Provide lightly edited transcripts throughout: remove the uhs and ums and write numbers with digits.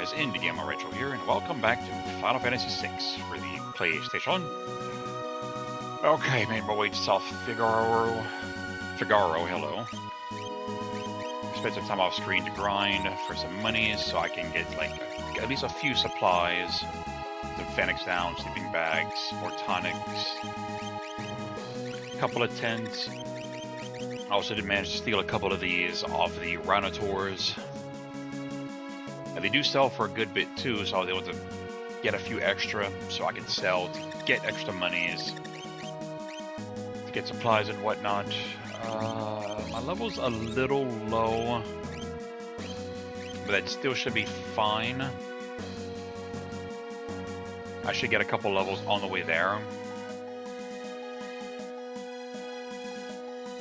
guys, IndieGamerRetro here, and welcome back to Final Fantasy VI for the PlayStation. Okay, made my way to South Figaro, hello. Spent some time off screen to grind for some money so I can get, like, at least a few supplies. Some Phoenix Down, sleeping bags, more tonics, a couple of tents. I also did manage to steal a couple of these off the Rhinotaurs. They do sell for a good bit too, so I was able to get a few extra so I could sell to get extra monies, to get supplies and whatnot. My level's a little low, but that still should be fine. I should get a couple levels on the way there.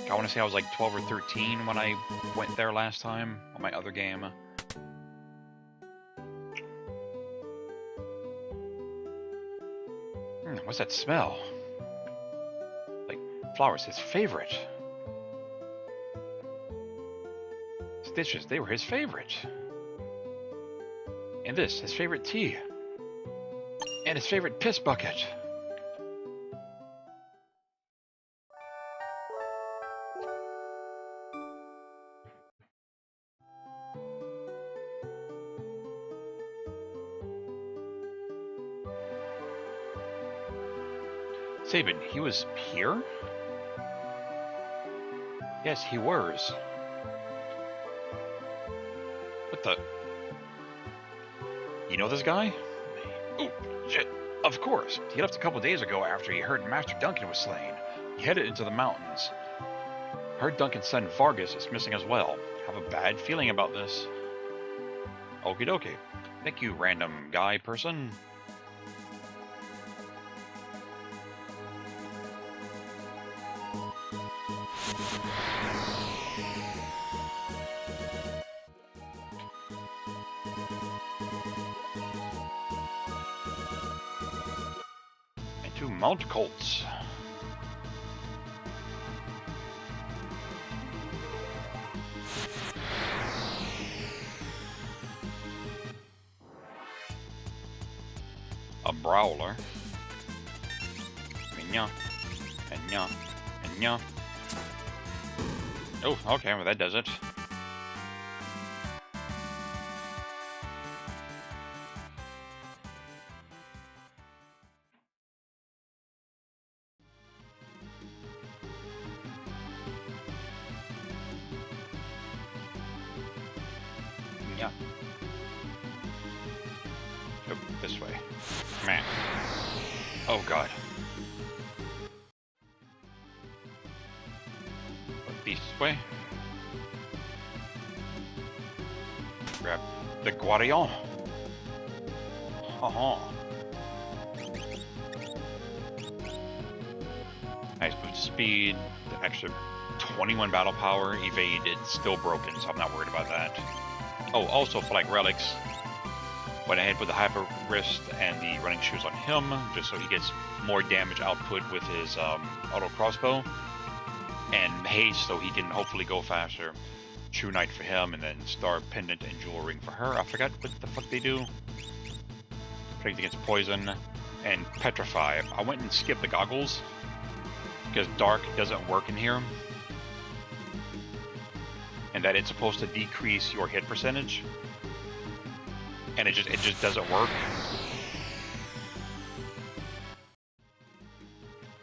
I want to say I was like 12 or 13 when I went there last time on my other game. What's that smell? Like flowers, his favorite. Stitches, they were his favorite. And this, his favorite tea. And his favorite piss bucket. Sabin, he was here? Yes, he was. What the? You know this guy? Oh, shit. Of course. He left a couple days ago after he heard Master Duncan was slain. He headed into the mountains. Heard Duncan's son Vargas is missing as well. Have a bad feeling about this. Okie dokie. Thank you, random guy person. Mount Colts. A brawler. Minya. Minya. Minya. Oh, okay, well that does it. This way. Man. Oh god. This way. Grab the Guardian. Nice boost of speed. The extra 21 battle power. Evade, it's still broken, so I'm not worried about that. Oh, also for like relics. Went ahead with the hyper wrist and the running shoes on him, just so he gets more damage output with his auto crossbow, and haste so he can hopefully go faster. True Knight for him, and then Star Pendant and Jewel Ring for her. I forgot what the fuck they do. Protect against poison and petrify. I went and skipped the goggles because dark doesn't work in here, and that it's supposed to decrease your hit percentage. And it just doesn't work.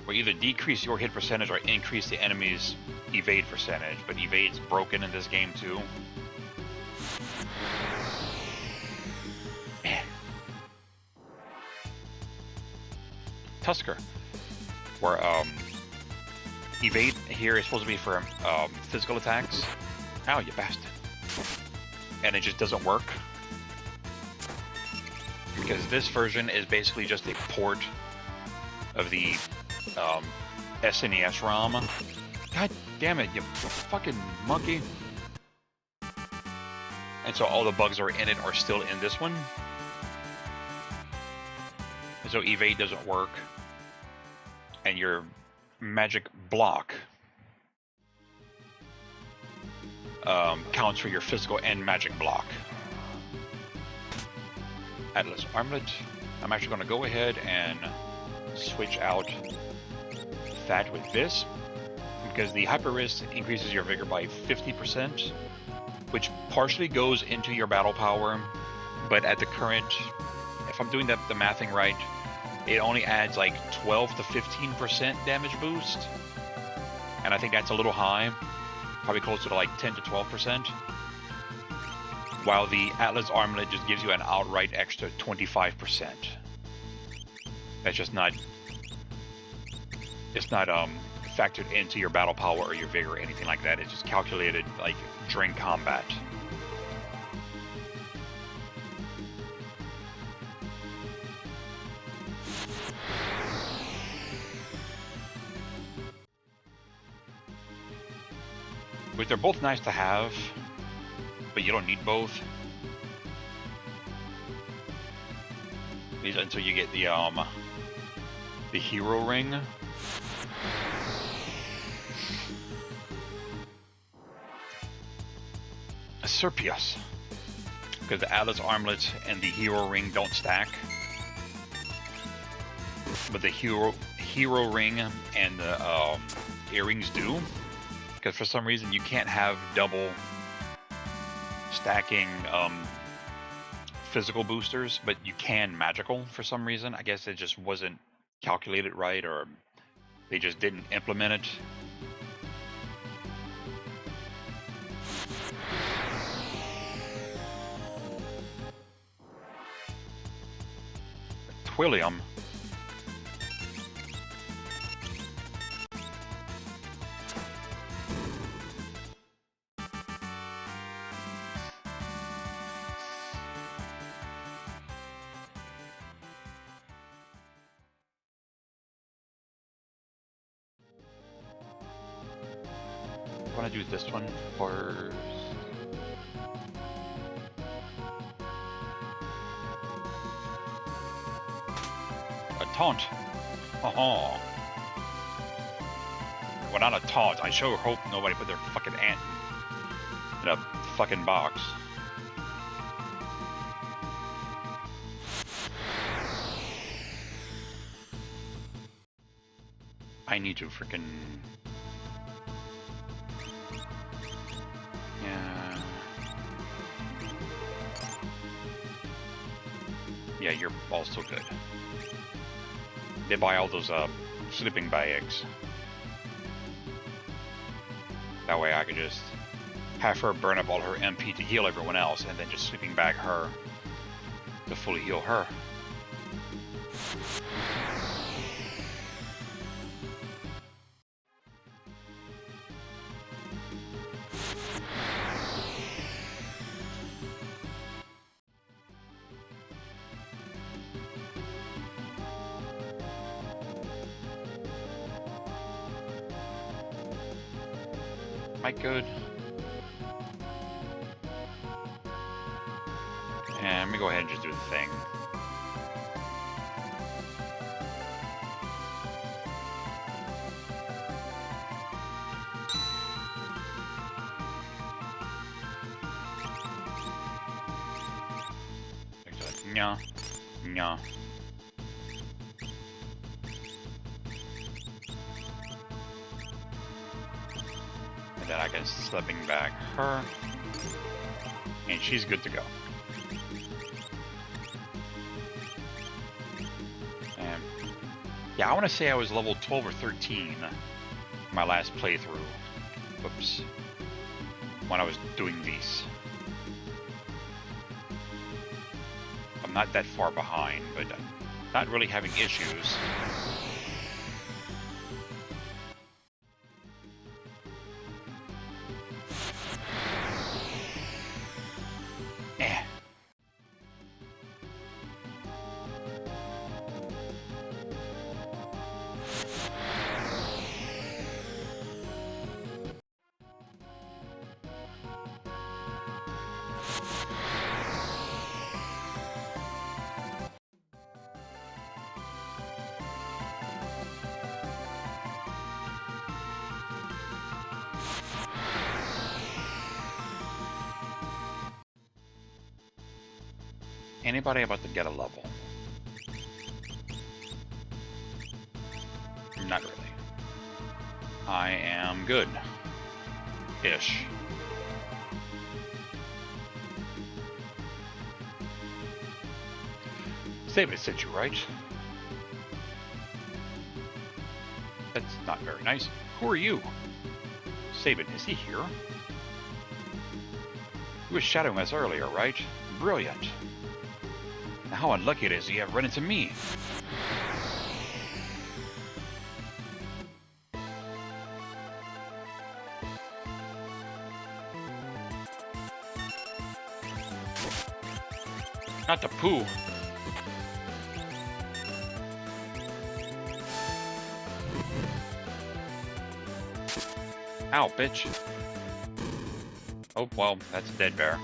Or either decrease your hit percentage or increase the enemy's evade percentage, but evade's broken in this game too. Tusker, where evade here is supposed to be for physical attacks. Ow, you bastard! And it just doesn't work. Because this version is basically just a port of the SNES ROM. God damn it, you fucking monkey. And so all the bugs are in it are still in this one. And so evade doesn't work. And your magic block counts for your physical and magic block. Atlas Armlet. I'm actually going to go ahead and switch out that with this, because the Hyper Wrist increases your vigor by 50%, which partially goes into your battle power, but at the current, if I'm doing the mathing right, it only adds like 12 to 15% damage boost, and I think that's a little high, probably closer to like 10 to 12%, while the Atlas Armlet just gives you an outright extra 25%. That's just not, it's not factored into your battle power or your vigor or anything like that. It's just calculated like during combat. But they're both nice to have, but you don't need both. These until you get the hero ring. Serpius, because the Atlas Armlet and the hero ring don't stack, but the hero ring and the earrings do, because for some reason you can't have double stacking physical boosters, but you can magical for some reason. I guess it just wasn't calculated right, or they just didn't implement it. Twillium. I want to do this one first. A taunt. Oh. Well, not a taunt. I sure hope nobody put their fucking ant in a fucking box. I need to freaking... Yeah. Yeah, you're also good. They buy all those sleeping bags. That way I could just have her burn up all her MP to heal everyone else, and then just sleeping bag her to fully heal her. Might good. And let me go ahead and just do the thing. Nya, nya. Then I can slipping back her, and she's good to go. And yeah, I want to say I was level 12 or 13 my last playthrough. Whoops. When I was doing these. I'm not that far behind, but not really having issues. anybody about to get a level? Not really. I am good. Ish. Save it, said you, right? That's not very nice. Who are you? Sabin, is he here? He was shadowing us earlier, right? Brilliant. Now how unlucky it is you have run into me. Not the poo. Ow, bitch. Oh, well, that's a dead bear.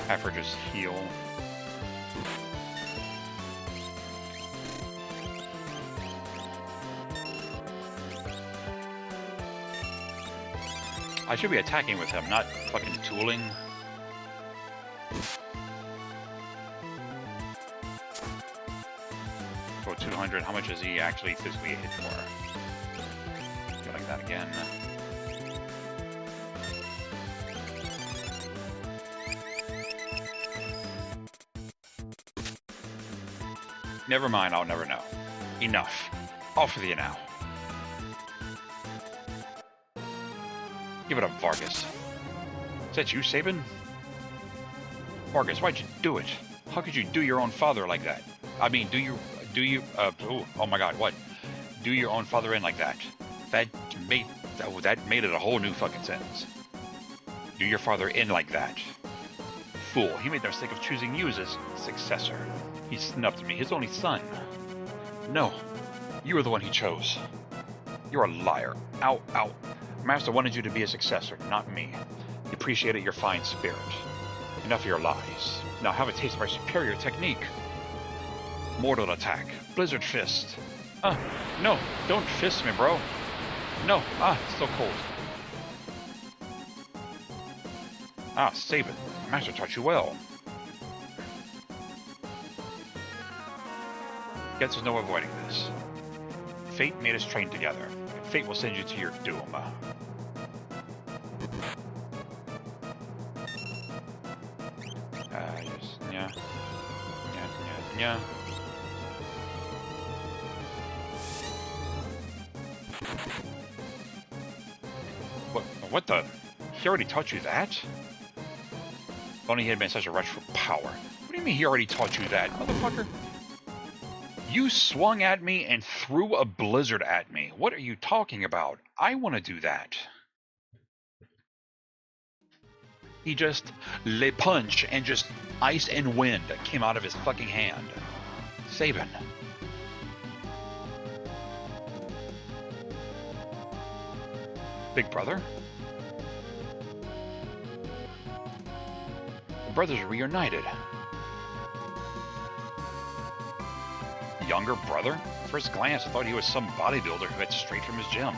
Have her just heal. I should be attacking with him, not fucking tooling. For 200, how much is he actually physically hit for? Go like that again. Never mind, I'll never know. Enough. Off with you now. Give it up, Vargas. Is that you, Sabin? Vargas, why'd you do it? How could you do your own father like that? I mean, oh my god, what? Do your own father in like that? That made it a whole new fucking sentence. Do your father in like that. Fool, he made the mistake of choosing you as his successor. He snubbed me, his only son. No, you were the one he chose. You're a liar. Ow, ow. Master wanted you to be a successor, not me. He appreciated your fine spirit. Enough of your lies. Now have a taste of our superior technique. Mortal attack. Blizzard fist. No, don't fist me, bro. No, it's so cold. Sabin. Master taught you well. Guess there's no avoiding this. Fate made us train together, and fate will send you to your doom. Yeah. What the? He already taught you that? If only he had been such a rush for power. What do you mean he already taught you that, motherfucker? You swung at me and threw a blizzard at me. What are you talking about? I want to do that. He just le punch and just ice and wind came out of his fucking hand. Sabin. Big brother? The brothers are reunited. Younger brother? First glance, I thought he was some bodybuilder who had straight from his gym.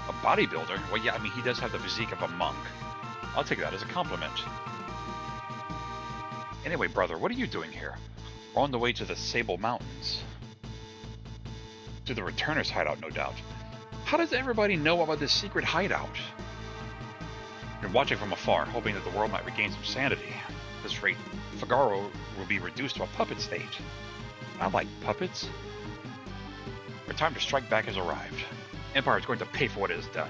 A bodybuilder? Well, yeah, I mean, he does have the physique of a monk. I'll take that as a compliment. Anyway, brother, what are you doing here? We're on the way to the Sable Mountains. To the Returner's hideout, no doubt. How does everybody know about this secret hideout? You're watching from afar, hoping that the world might regain some sanity. At this rate, Figaro will be reduced to a puppet state. I like puppets. Our time to strike back has arrived. Empire is going to pay for what it has done.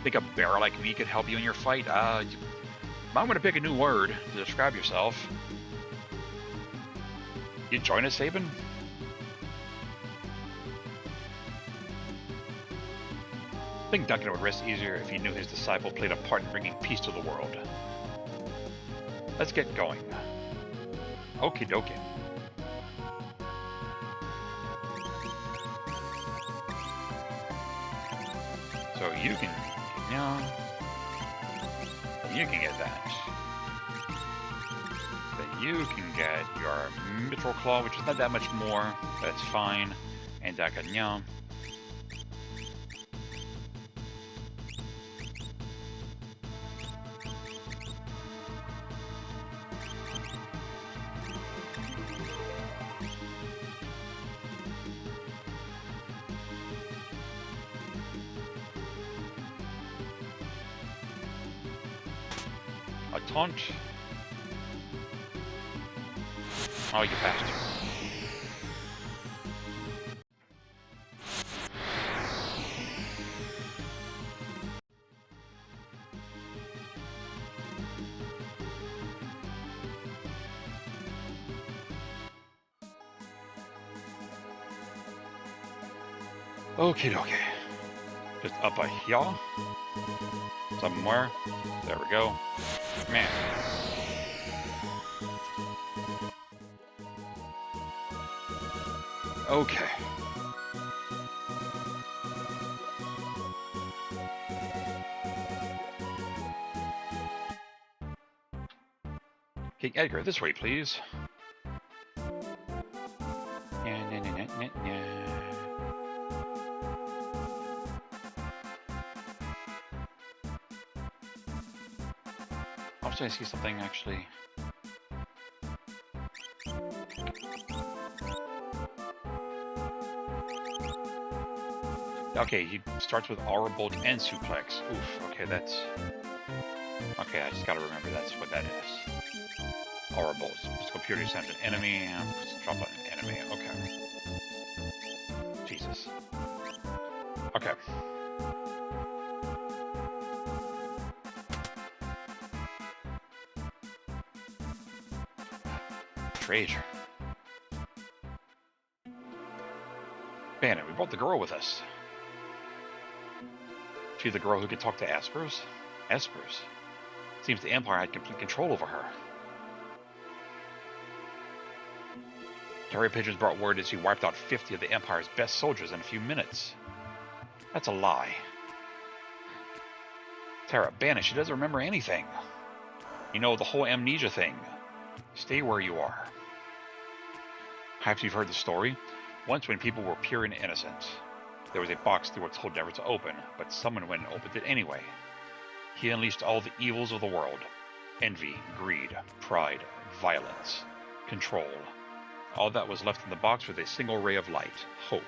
Think a bear like me could help you in your fight? I'm going to pick a new word to describe yourself. You join us, Sabin? I think Duncan would rest easier if he knew his disciple played a part in bringing peace to the world. Let's get going. Okie dokie. So you can... Yeah. Then you can get that. Then you can get your Mithril Claw, which is not that much more. That's fine. And Dakanya. A taunt. Oh, you bastard. Okie dokie. Just up a here. Somewhere. There we go. Man. Okay. King Edgar, this way, please. I was trying to see something actually. Okay, he starts with Aura Bolt and Suplex. Oof, okay, that's... Okay, I just gotta remember that's what that is. Aura Bolt. Physical Purity sends an enemy, and drop on an enemy. Okay. Jesus. Okay. Treasure. Bannon, we brought the girl with us. She's the girl who could talk to Espers? Espers? Seems the Empire had complete control over her. Carrier pigeons brought word that she wiped out 50 of the Empire's best soldiers in a few minutes. That's a lie. Terra, Bannon, she doesn't remember anything. You know, the whole amnesia thing. Stay where you are. Perhaps you've heard the story. Once when people were pure and innocent, there was a box they were told never to open, but someone went and opened it anyway. He unleashed all the evils of the world. Envy, greed, pride, violence, control. All that was left in the box was a single ray of light, hope.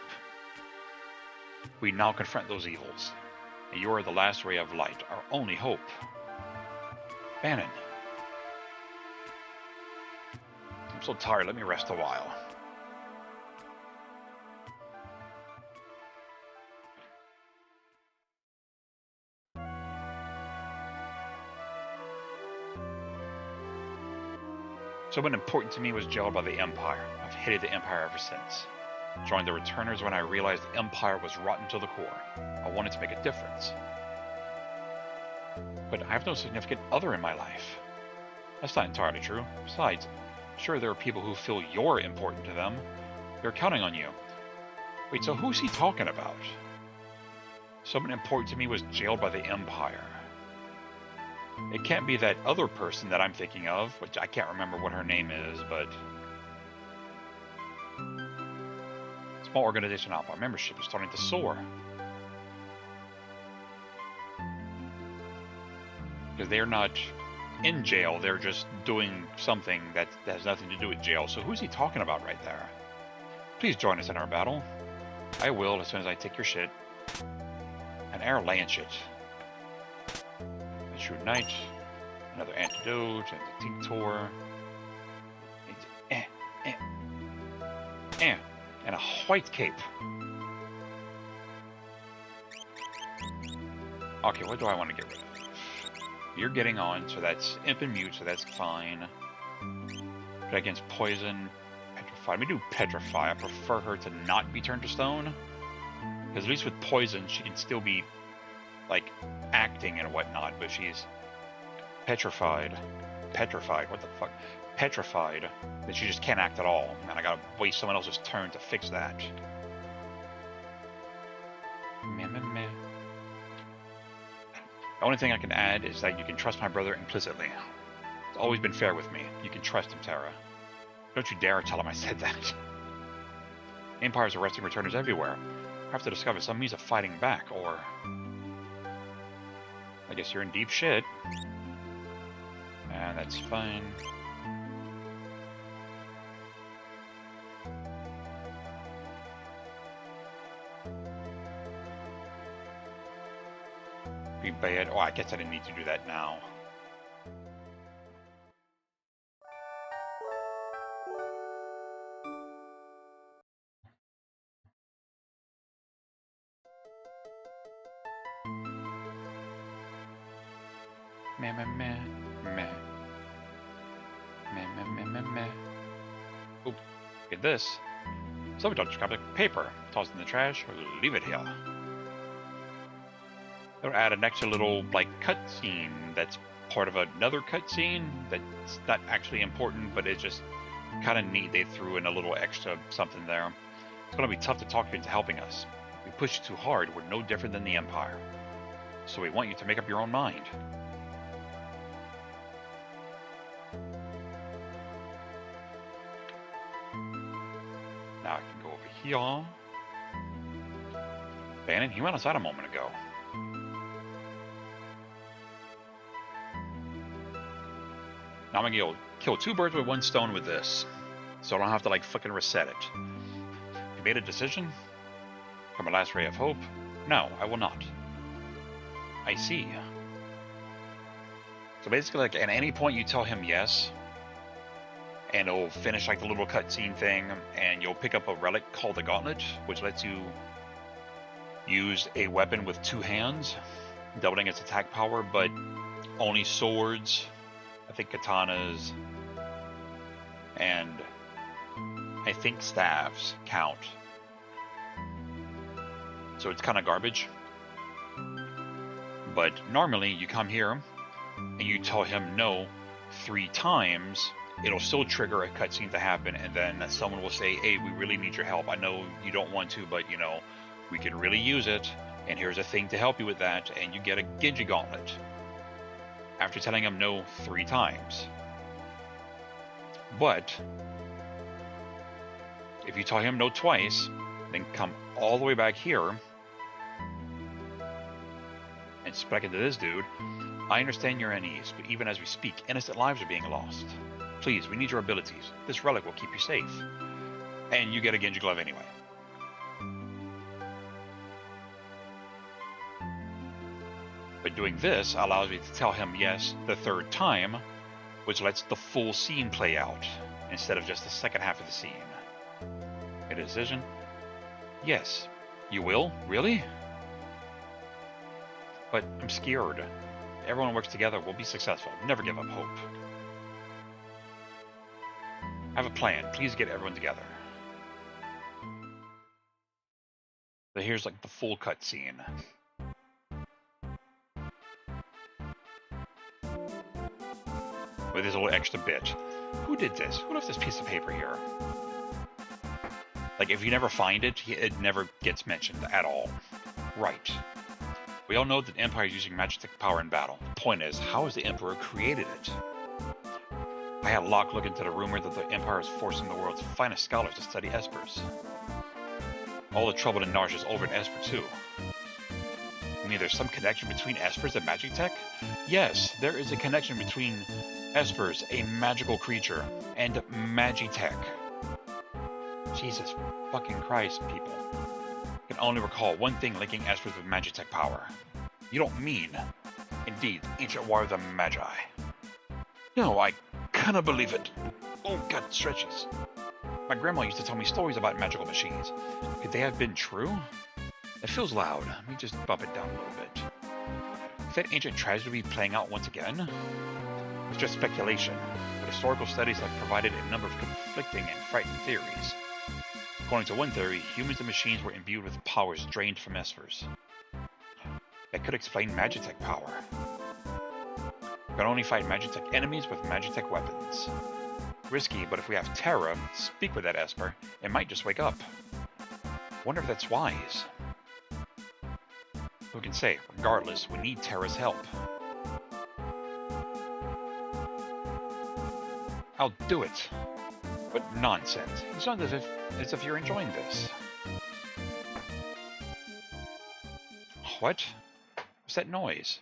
We now confront those evils, and you are the last ray of light, our only hope. Bannon. I'm so tired, let me rest a while. Someone important to me was jailed by the Empire. I've hated the Empire ever since. Joined the Returners when I realized the Empire was rotten to the core. I wanted to make a difference. But I have no significant other in my life. That's not entirely true. Besides, sure there are people who feel you're important to them. They're counting on you. Wait, so who's he talking about? Someone important to me was jailed by the Empire. It can't be that other person that I'm thinking of, which I can't remember what her name is, but... Small organization Alpha membership is starting to soar. Because they're not in jail, they're just doing something that has nothing to do with jail. So who's he talking about right there? Please join us in our battle. I will, as soon as I take your shit. An air land shit. A Shrewd Knight. Another Antidote, and a Tinctor. And a white cape. Okay, what do I want to get rid of? You're getting on, so that's Imp and Mute, so that's fine. But against Poison, Petrify. Let me do Petrify. I prefer her to not be turned to stone. Because at least with Poison, she can still be, like, acting and whatnot, but she's petrified, what the fuck? Petrified, that she just can't act at all. And I gotta waste someone else's turn to fix that. The only thing I can add is that you can trust my brother implicitly. It's always been fair with me. You can trust him, Terra. Don't you dare tell him I said that. Empire's arresting returners everywhere. I have to discover some means of fighting back, or... I guess you're in deep shit. And that's fine. Be bad. Oh, I guess I didn't need to do that now. Meh, meh, meh, meh. Meh, meh, meh, meh, meh. Oop, get this. Someone don't grab the paper, toss it in the trash, or leave it here. They'll add an extra little, like, cutscene that's part of another cutscene that's not actually important, but it's just kind of neat. They threw in a little extra something there. It's going to be tough to talk you into helping us. If we push you too hard, we're no different than the Empire. So we want you to make up your own mind. Now I can go over here. Bannon, he went outside a moment ago. Now I'm gonna kill two birds with one stone with this. So I don't have to like fucking reset it. You made a decision? From a last ray of hope? No, I will not. I see. So basically, like, at any point you tell him yes, and it'll finish like the little cutscene thing, and you'll pick up a relic called the Gauntlet, which lets you use a weapon with two hands, doubling its attack power, but only swords, I think katanas, and I think staves count. So it's kind of garbage. But normally you come here and you tell him no 3 times, it'll still trigger a cutscene to happen, and then someone will say, hey, we really need your help. I know you don't want to, but, you know, we can really use it, and here's a thing to help you with that, and you get a Genji Gauntlet. After telling him no 3 times. But if you tell him no twice, then come all the way back here and spec into this dude. I understand your unease, but even as we speak, innocent lives are being lost. Please, we need your abilities. This relic will keep you safe. And you get a Genji Glove anyway. But doing this allows me to tell him yes the 3rd time, which lets the full scene play out, instead of just the second half of the scene. Made a decision? Yes. You will? Really? But I'm scared. Everyone works together, we'll be successful. Never give up hope. I have a plan. Please get everyone together. So here's like the full cutscene. With this little extra bit. Who did this? Who left this piece of paper here? Like, if you never find it, it never gets mentioned at all. Right. We all know that the Empire is using MagiTek power in battle. The point is, how has the Emperor created it? I had Locke look into the rumor that the Empire is forcing the world's finest scholars to study espers. All the trouble and nausea is over in Esper too. You mean there's some connection between espers and MagiTek? Yes, there is a connection between espers, a magical creature, and MagiTek. Jesus fucking Christ, people. I can only recall one thing linking espers with MagiTek power. You don't mean, indeed, ancient war of the Magi. No, I kinda believe it. Oh god, stretches. My grandma used to tell me stories about magical machines. Could they have been true? It feels loud. Let me just bump it down a little bit. Could that ancient tragedy be playing out once again? It's just speculation, but historical studies have provided a number of conflicting and frightening theories. According to one theory, humans and machines were imbued with powers drained from espers. That could explain MagiTek power. We can only fight MagiTek enemies with MagiTek weapons. Risky, but if we have Terra speak with that esper, it might just wake up. Wonder if that's wise. Who can say? Regardless, we need Terra's help. I'll do it. But nonsense. You sound as if you're enjoying this. What? What's that noise?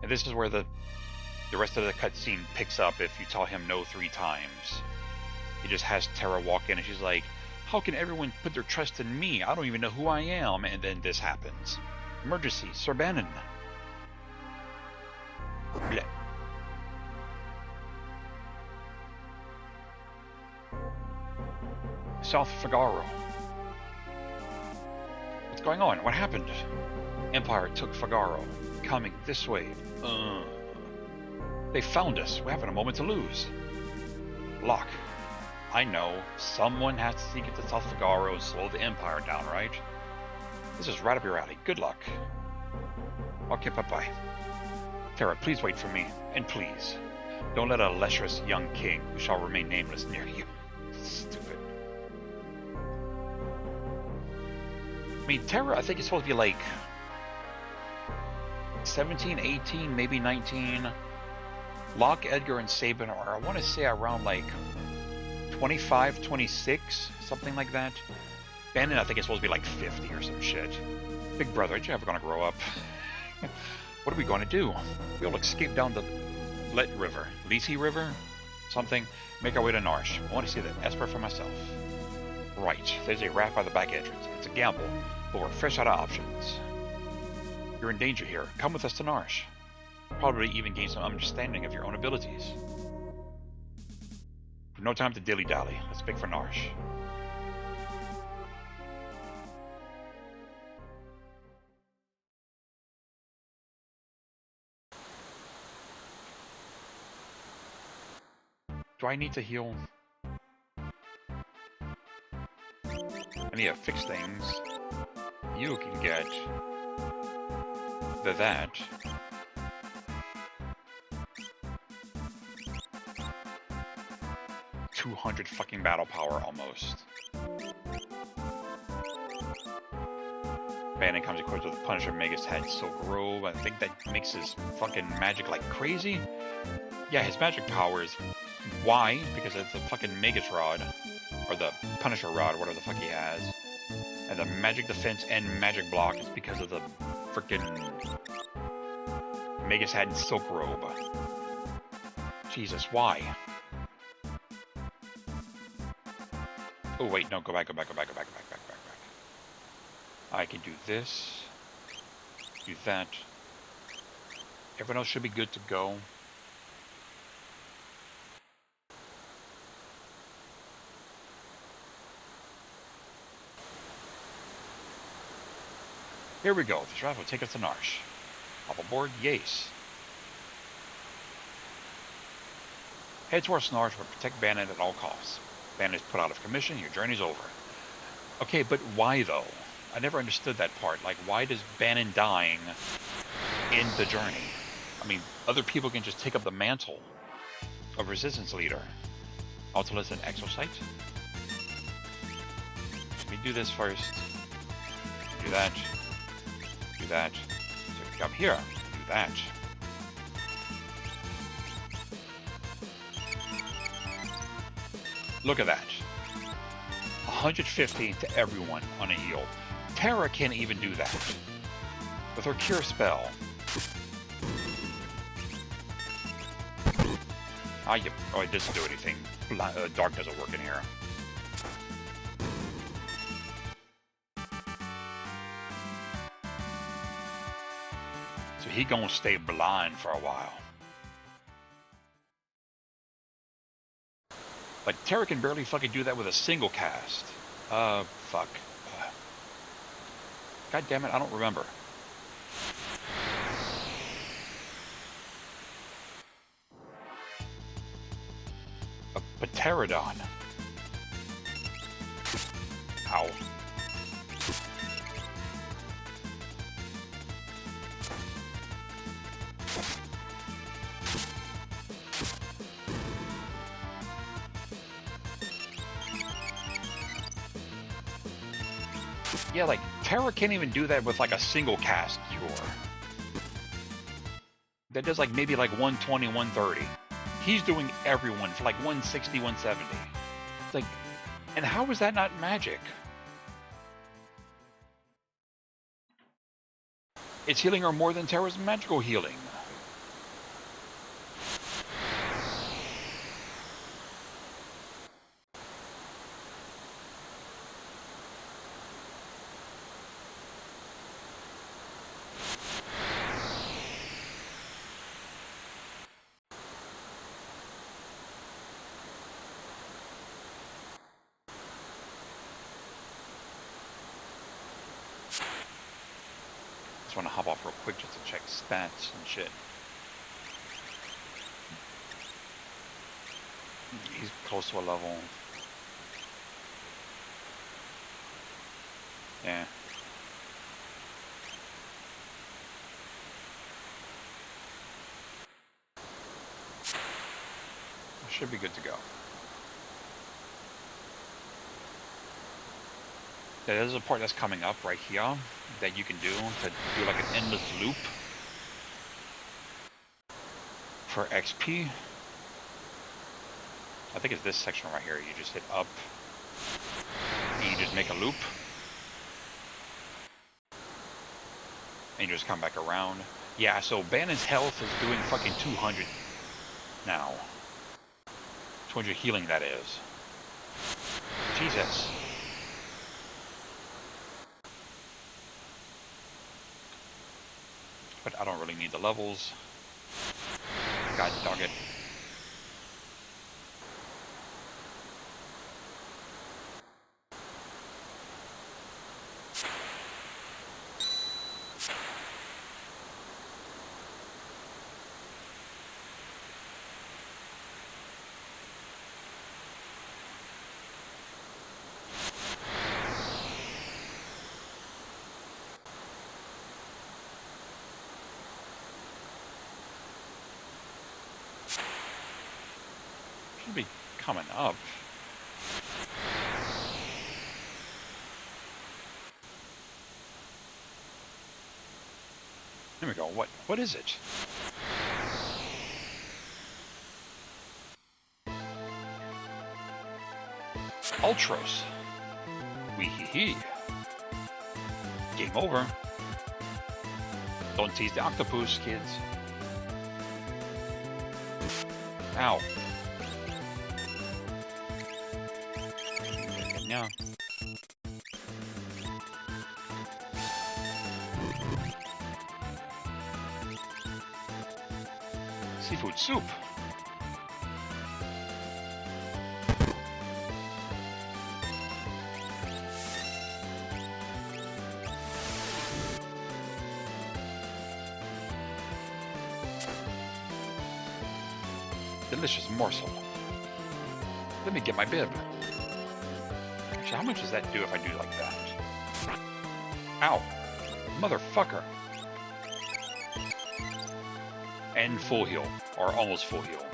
And this is where the rest of the cutscene picks up if you tell him no 3 times. He just has Terra walk in and she's like, how can everyone put their trust in me? I don't even know who I am. And then this happens. Emergency, Sir Bannon. Blech. South Figaro. What's going on? What happened? Empire took Figaro. Coming this way. They found us. We haven't a moment to lose. Locke. I know. Someone has to get to South Figaro and slow the Empire down, right? This is right up your alley. Good luck. Okay, bye-bye. Terra, please wait for me. And please, don't let a lecherous young king who shall remain nameless near you. Stupid. I mean, Terra, I think it's supposed to be like 17, 18, maybe 19. Locke, Edgar, and Sabin are, I want to say, around like 25, 26, something like that. Bannon, I think, is supposed to be like 50 or some shit. Big brother, aren't you ever going to grow up? What are we going to do? We'll escape down the Lisi River? Something. Make our way to Narsh. I want to see the Esper for myself. Right. There's a raft by the back entrance. It's a gamble, but we're fresh out of options. You're in danger here. Come with us to Narsh. Probably even gain some understanding of your own abilities. No time to dilly-dally. Let's pick for Narsh. Do I need to heal? I need to fix things. You can get that. 200 fucking battle power almost. Bannon comes equipped with Punisher, Magus Head, Silk Robe. I think that makes his fucking magic like crazy. Yeah, his magic power is why? Because it's the fucking Magus Rod. Or the Punisher Rod, whatever the fuck he has. And the magic defense and magic block is because of the freaking Magus Head and Silk Robe. Jesus, why? Oh wait, no, go back. I can do this, do that. Everyone else should be good to go. Here we go. The draft will take us to Narsh. Hop aboard, yes. Head towards Narsh, but protect Bannon at all costs. Bannon is put out of commission, your journey's over. Okay, but why though? I never understood that part. Like, why does Bannon dying end the journey? I mean, other people can just take up the mantle of Resistance Leader. Autolus and Exocyte. Let me do this first. Do that. Do that. So come here. Do that. Look at that. 150 to everyone on a heal. Terra can't even do that. With her cure spell. Oh, it doesn't do anything. Dark doesn't work in here. So he gonna stay blind for a while. Like, Terra can barely fucking do that with a single cast. Fuck. God damn it, I don't remember. A pterodon. Ow. Yeah, like, Terra can't even do that with, like, a single cast cure. That does, like, maybe, like, 120, 130. He's doing everyone for, like, 160, 170. It's like, and how is that not magic? It's healing her more than Terra's magical healing. Just want to hop off real quick just to check stats and shit. He's close to a level. Yeah. Should be good to go. There's a part that's coming up right here that you can do to do like an endless loop for XP. I think it's this section right here. You just hit up and you just make a loop. And you just come back around. Yeah, so Bannon's health is doing fucking 200 now. 200 healing, that is. Jesus. But I don't really need the levels. God dog it. Should be coming up. There we go. What is it? Ultros. Wee-hee-hee. Game over. Don't tease the octopus, kids. Ow. Yeah. Seafood soup. Delicious morsel. Let me get my bib. Actually, how much does that do if I do like that? Ow. Motherfucker. And full heal. Or almost full heal.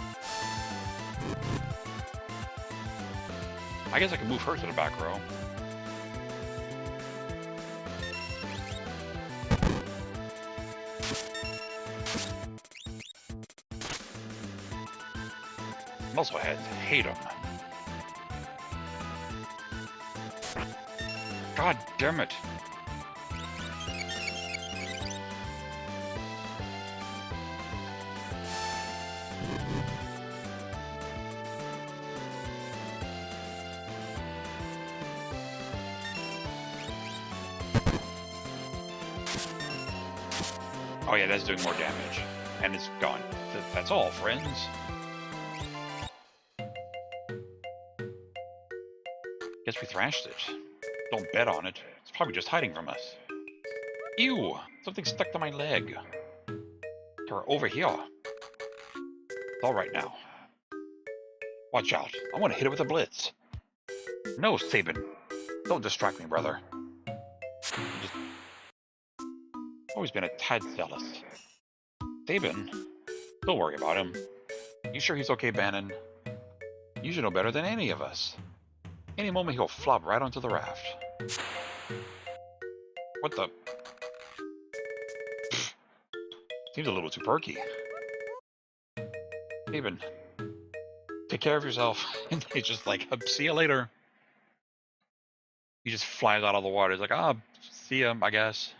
I guess I can move her to the back row. Musclehead, hate him. God damn it. Oh yeah, that's doing more damage. And it's gone. That's all, friends. Guess we thrashed it. Don't bet on it. It's probably just hiding from us. Ew! Something stuck to my leg. They're over here. It's alright now. Watch out. I want to hit it with a blitz. No, Sabin. Don't distract me, brother. I'm just always been a tad zealous. Sabin? Don't worry about him. You sure he's okay, Bannon? You should know better than any of us. Any moment he'll flop right onto the raft. What the? Seems a little too perky. Even take care of yourself. And he's just like, see you later. He just flies out of the water. He's like, ah, see ya, I guess.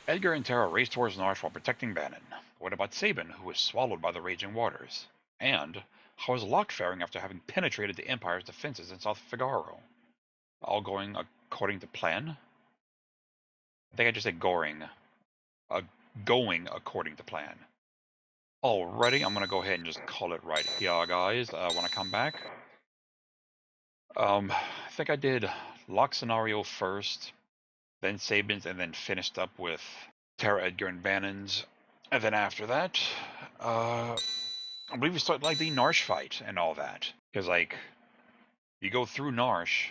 Edgar and Tara race towards Narsh while protecting Bannon. What about Sabin, who was swallowed by the raging waters? And how is Locke faring after having penetrated the Empire's defenses in South Figaro? All going according to plan? I think I just said going. Going according to plan. Alrighty, I'm gonna go ahead and just call it right here, guys. When I come back, I think I did Locke scenario first, then Sabin's, and then finished up with Tara, Edgar, and Bannon's. And then after that, I believe we started like the Narsh fight and all that. Because like, you go through Narsh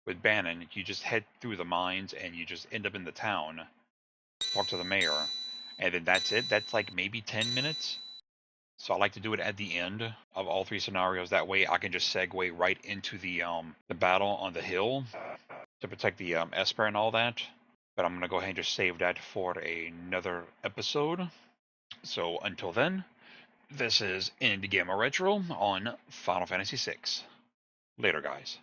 with Bannon, you just head through the mines and you just end up in the town, talk to the mayor, and then that's it. That's like maybe 10 minutes. So I like to do it at the end of all three scenarios. That way I can just segue right into the battle on the hill to protect the Esper and all that. But I'm going to go ahead and just save that for another episode. So until then, this is IndieGamerRetro on Final Fantasy VI. Later, guys.